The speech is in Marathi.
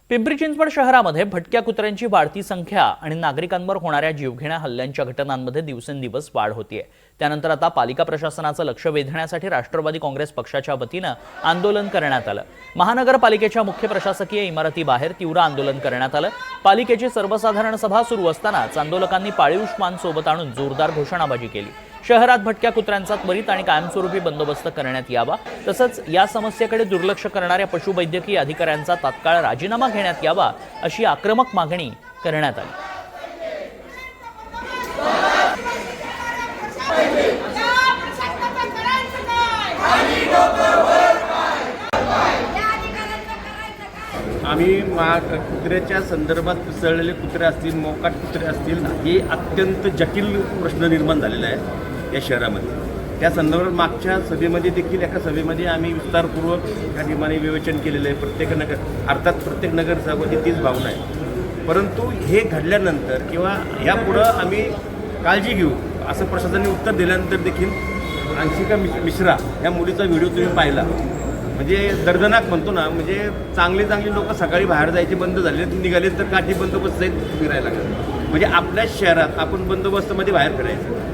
पिंपरी चिंचवड शहरामध्ये भटक्या कुत्र्यांची वाढती संख्या आणि नागरिकांवर होणाऱ्या जीवघेण्या हल्ल्यांच्या घटनांमध्ये दिवसेंदिवस वाढ होतीये। त्यानंतर आता पालिका प्रशासनाचं लक्ष वेधण्यासाठी राष्ट्रवादी काँग्रेस पक्षाच्या वतीनं आंदोलन करण्यात आलं। महानगरपालिकेच्या मुख्य प्रशासकीय इमारतीबाहेर तीव्र आंदोलन करण्यात आलं। पालिकेची सर्वसाधारण सभा सुरू असतानाच आंदोलकांनी पाळीव श्वान सोबत आणून जोरदार घोषणाबाजी केली। शहरात भटक्या कुत्र्यांचा त्वरित आणि कायमस्वरूपी बंदोबस्त करण्यात यावा, तसंच या समस्येकडे दुर्लक्ष करणाऱ्या पशुवैद्यकीय अधिकाऱ्यांचा तात्काळ राजीनामा घेण्यात यावा अशी आक्रमक मागणी करण्यात आली। आम्ही कुत्र्याच्या संदर्भात पिसळलेले कुत्रे असतील, मोकाट कुत्रे असतील, हे अत्यंत जटिल प्रश्न निर्माण झालेला आहे या शहरामध्ये। त्या संदर्भात मागच्या सभेमध्ये देखील एका सभेमध्ये आम्ही विस्तारपूर्वक या ठिकाणी विवेचन केलेलं आहे। प्रत्येक नगरसेवकाची तीच भावना आहे। परंतु हे घडल्यानंतर किंवा यापुढं आम्ही काळजी घेऊ असं प्रशासनाने उत्तर दिल्यानंतर देखील अंशिका मिश्रा या मुलीचा व्हिडिओ तुम्ही पाहिला, म्हणजे दर्दनाक म्हणतो ना, म्हणजे चांगली लोक सकाळी बाहेर जायचे बंद झाले, निघाले तर काठी बंदोबस्त जाईल फिरायला लागले। म्हणजे आपल्याच शहरात आपण बंदोबस्तामध्ये बाहेर फिरायचं।